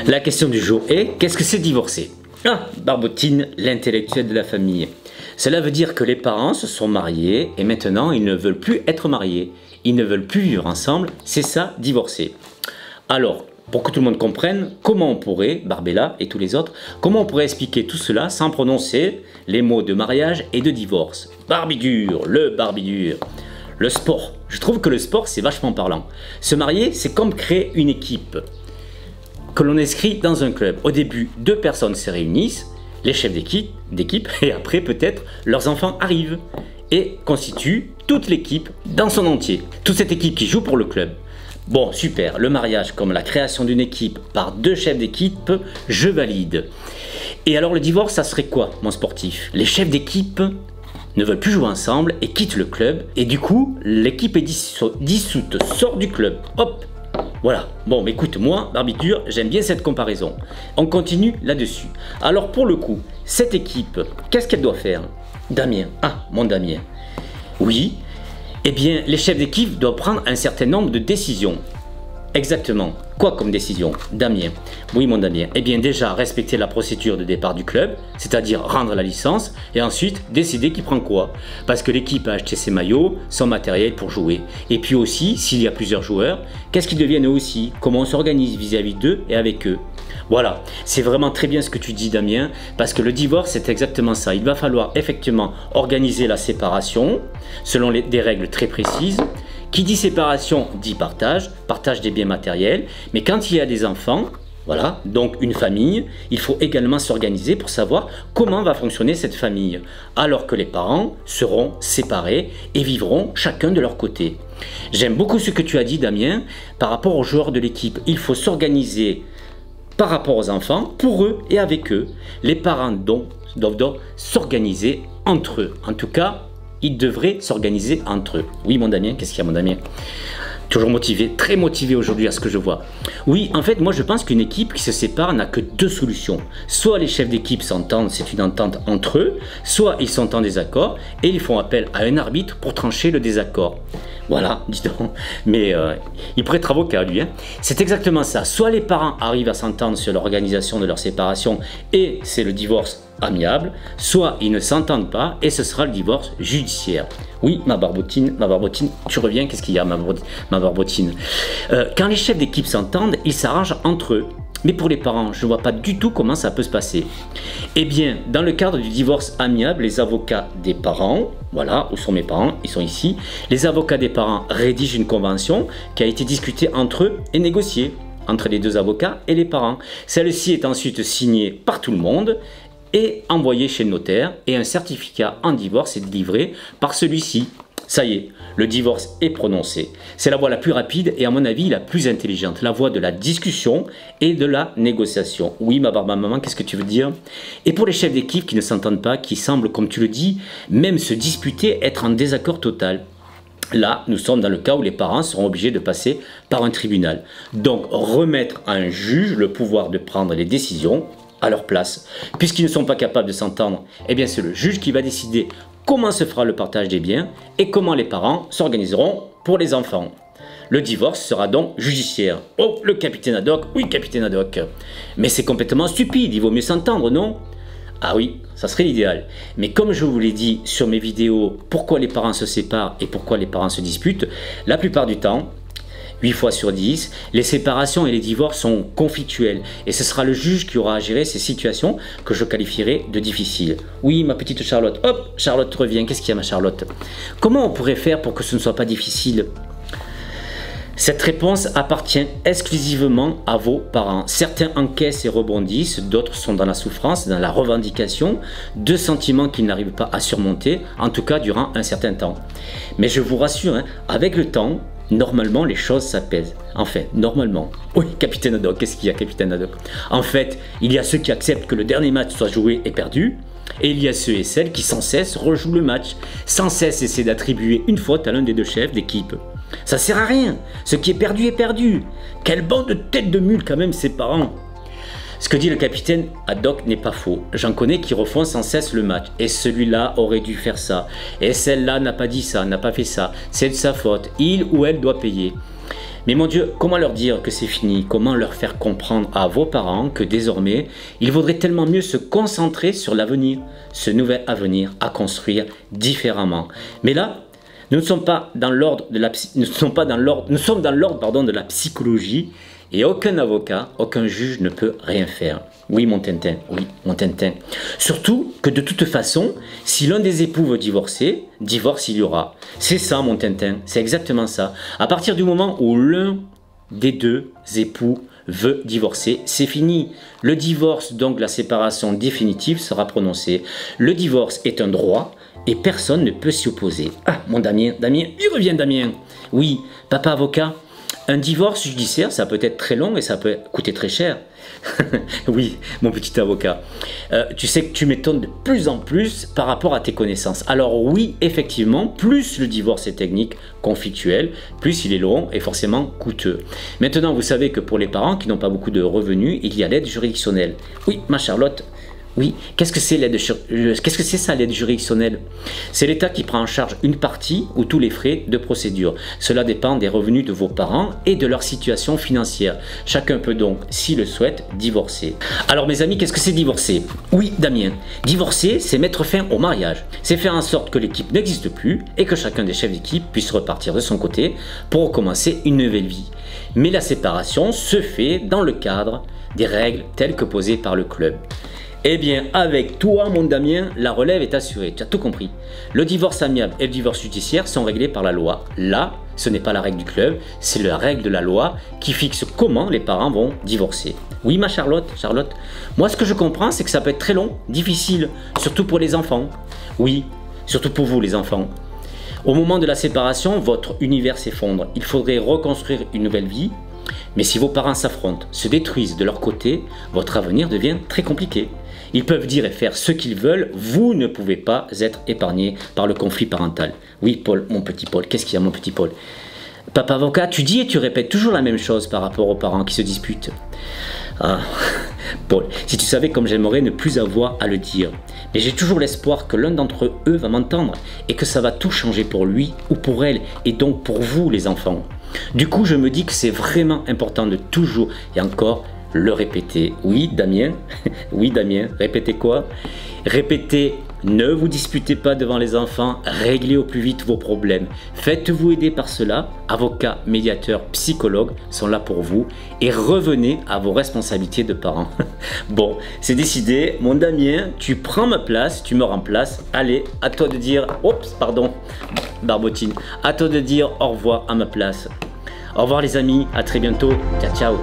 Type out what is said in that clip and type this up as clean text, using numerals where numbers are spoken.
La question du jour est, qu'est-ce que c'est divorcer? Ah, Barbotine, l'intellectuel de la famille. Cela veut dire que les parents se sont mariés et maintenant ils ne veulent plus être mariés. Ils ne veulent plus vivre ensemble, c'est ça, divorcer. Alors, pour que tout le monde comprenne, comment on pourrait, Barbella et tous les autres, comment on pourrait expliquer tout cela sans prononcer les mots de mariage et de divorce? Barbidur, le barbidur. Le sport. Je trouve que le sport, c'est vachement parlant. Se marier, c'est comme créer une équipe que l'on inscrit dans un club. Au début, 2 personnes se réunissent, les chefs d'équipe, et après peut-être leurs enfants arrivent et constituent toute l'équipe dans son entier. Toute cette équipe qui joue pour le club. Bon, super, le mariage comme la création d'une équipe par 2 chefs d'équipe, je valide. Et alors le divorce, ça serait quoi, mon sportif? Les chefs d'équipe ne veulent plus jouer ensemble et quittent le club, et du coup, l'équipe est dissoute, sort du club, hop. Voilà, bon, mais écoute, moi, Barbiture, j'aime bien cette comparaison. On continue là-dessus. Alors, pour le coup, cette équipe, qu'est-ce qu'elle doit faire? Damien, ah, mon Damien. Oui, eh bien, les chefs d'équipe doivent prendre un certain nombre de décisions. Exactement. Quoi comme décision, Damien? Oui, mon Damien. Eh bien, déjà, respecter la procédure de départ du club, c'est-à-dire rendre la licence, et ensuite, décider qui prend quoi. Parce que l'équipe a acheté ses maillots, son matériel pour jouer. Et puis aussi, s'il y a plusieurs joueurs, qu'est-ce qu'ils deviennent eux aussi? Comment on s'organise vis-à-vis d'eux et avec eux? Voilà, c'est vraiment très bien ce que tu dis, Damien, parce que le divorce, c'est exactement ça. Il va falloir effectivement organiser la séparation, selon des règles très précises. Qui dit séparation dit partage, partage des biens matériels, mais quand il y a des enfants, voilà, donc une famille, il faut également s'organiser pour savoir comment va fonctionner cette famille, alors que les parents seront séparés et vivront chacun de leur côté. J'aime beaucoup ce que tu as dit, Damien, par rapport aux joueurs de l'équipe. Il faut s'organiser par rapport aux enfants, pour eux et avec eux. Les parents doivent s'organiser entre eux. En tout cas, ils devraient s'organiser entre eux. Oui, mon Damien, qu'est-ce qu'il y a, mon Damien? Toujours motivé, très motivé aujourd'hui à ce que je vois. Oui, en fait, moi je pense qu'une équipe qui se sépare n'a que 2 solutions. Soit les chefs d'équipe s'entendent, c'est une entente entre eux, soit ils sont en désaccord et ils font appel à un arbitre pour trancher le désaccord. Voilà, dis donc. Mais il pourrait être avocat, lui. Hein. C'est exactement ça. Soit les parents arrivent à s'entendre sur l'organisation de leur séparation et c'est le divorce amiable, soit ils ne s'entendent pas et ce sera le divorce judiciaire. Oui, ma barbotine, tu reviens, qu'est-ce qu'il y a, ma barbotine? Quand les chefs d'équipe s'entendent, ils s'arrangent entre eux. Mais pour les parents, je ne vois pas du tout comment ça peut se passer. Eh bien, dans le cadre du divorce amiable, les avocats des parents, voilà, où sont mes parents, ils sont ici, les avocats des parents rédigent une convention qui a été discutée entre eux et négociée entre les 2 avocats et les parents. Celle-ci est ensuite signée par tout le monde et envoyée chez le notaire et un certificat en divorce est délivré par celui-ci. Ça y est, le divorce est prononcé. C'est la voie la plus rapide et à mon avis la plus intelligente, la voie de la discussion et de la négociation. Oui, ma maman, qu'est-ce que tu veux dire? Et pour les chefs d'équipe qui ne s'entendent pas, qui semblent, comme tu le dis, même se disputer, être en désaccord total. Là, nous sommes dans le cas où les parents seront obligés de passer par un tribunal. Donc, remettre à un juge le pouvoir de prendre les décisions à leur place. Puisqu'ils ne sont pas capables de s'entendre, eh bien c'est le juge qui va décider comment se fera le partage des biens et comment les parents s'organiseront pour les enfants. Le divorce sera donc judiciaire. Oh, le capitaine Haddock, oui, capitaine Haddock. Mais c'est complètement stupide, il vaut mieux s'entendre, non? Ah oui, ça serait l'idéal. Mais comme je vous l'ai dit sur mes vidéos, pourquoi les parents se séparent et pourquoi les parents se disputent, la plupart du temps, 8 fois sur 10, les séparations et les divorces sont conflictuels et ce sera le juge qui aura à gérer ces situations que je qualifierais de difficiles. Oui, ma petite Charlotte. Hop, Charlotte revient. Qu'est-ce qu'il y a, ma Charlotte? Comment on pourrait faire pour que ce ne soit pas difficile? Cette réponse appartient exclusivement à vos parents. Certains encaissent et rebondissent, d'autres sont dans la souffrance, dans la revendication, de sentiments qu'ils n'arrivent pas à surmonter, en tout cas durant un certain temps. Mais je vous rassure, hein, avec le temps, normalement les choses s'apaisent. Enfin, normalement. Oui, capitaine Haddock, qu'est-ce qu'il y a, capitaine Haddock? En fait, il y a ceux qui acceptent que le dernier match soit joué et perdu, et il y a ceux et celles qui sans cesse rejouent le match, sans cesse essaient d'attribuer une faute à l'un des 2 chefs d'équipe. Ça sert à rien, ce qui est perdu est perdu. Quelle bande de têtes de mule quand même ces parents. Ce que dit le capitaine Haddock n'est pas faux. J'en connais qui refont sans cesse le match. Et celui-là aurait dû faire ça. Et celle-là n'a pas dit ça, n'a pas fait ça. C'est de sa faute. Il ou elle doit payer. Mais mon Dieu, comment leur dire que c'est fini? Comment leur faire comprendre à vos parents que désormais, il vaudrait tellement mieux se concentrer sur l'avenir, ce nouvel avenir à construire différemment. Mais là, nous ne sommes pas dans l'ordre de la nous sommes dans l'ordre de la psychologie et aucun avocat, aucun juge ne peut rien faire. Oui mon Tintin, oui mon Tintin. Surtout que de toute façon, si l'un des époux veut divorcer, divorce il y aura. C'est ça mon Tintin, c'est exactement ça. À partir du moment où l'un des deux époux veut divorcer, c'est fini. Le divorce, donc la séparation définitive, sera prononcée. Le divorce est un droit et personne ne peut s'y opposer. Ah, mon Damien, il revient Damien. Oui, papa avocat, un divorce judiciaire, ça peut être très long et ça peut coûter très cher. Oui, mon petit avocat. Tu sais que tu m'étonnes de plus en plus par rapport à tes connaissances. Alors oui, effectivement, plus le divorce est technique, conflictuel, plus il est long et forcément coûteux. Maintenant, vous savez que pour les parents qui n'ont pas beaucoup de revenus, il y a l'aide juridictionnelle. Oui, ma Charlotte. Oui, qu'est-ce que c'est ça l'aide juridictionnelle? C'est l'État qui prend en charge une partie ou tous les frais de procédure. Cela dépend des revenus de vos parents et de leur situation financière. Chacun peut donc, s'il le souhaite, divorcer. Alors mes amis, qu'est-ce que c'est divorcer? Oui, Damien, divorcer, c'est mettre fin au mariage. C'est faire en sorte que l'équipe n'existe plus et que chacun des chefs d'équipe puisse repartir de son côté pour recommencer une nouvelle vie. Mais la séparation se fait dans le cadre des règles telles que posées par le club. Eh bien, avec toi, mon Damien, la relève est assurée. Tu as tout compris. Le divorce amiable et le divorce judiciaire sont réglés par la loi. Là, ce n'est pas la règle du club, c'est la règle de la loi qui fixe comment les parents vont divorcer. Oui, ma Charlotte, moi, ce que je comprends, c'est que ça peut être très long, difficile, surtout pour les enfants. Oui, surtout pour vous, les enfants. Au moment de la séparation, votre univers s'effondre. Il faudrait reconstruire une nouvelle vie. Mais si vos parents s'affrontent, se détruisent de leur côté, votre avenir devient très compliqué. Ils peuvent dire et faire ce qu'ils veulent, vous ne pouvez pas être épargné par le conflit parental. Oui, Paul, mon petit Paul, qu'est-ce qu'il y a, mon petit Paul? Papa avocat, tu dis et tu répètes toujours la même chose par rapport aux parents qui se disputent. Ah, Paul, si tu savais comme j'aimerais ne plus avoir à le dire. Mais j'ai toujours l'espoir que l'un d'entre eux va m'entendre et que ça va tout changer pour lui ou pour elle et donc pour vous les enfants. Du coup, je me dis que c'est vraiment important de toujours et encore le répéter. Oui, Damien, oui, Damien, répétez quoi? Répétez, ne vous disputez pas devant les enfants, réglez au plus vite vos problèmes. Faites-vous aider par cela, avocats, médiateurs, psychologues sont là pour vous et revenez à vos responsabilités de parents. Bon, c'est décidé, mon Damien, tu prends ma place, tu me remplaces. Allez, à toi de dire, oups, pardon, Barbotine, à toi de dire au revoir à ma place. Au revoir les amis, à très bientôt, ciao ciao.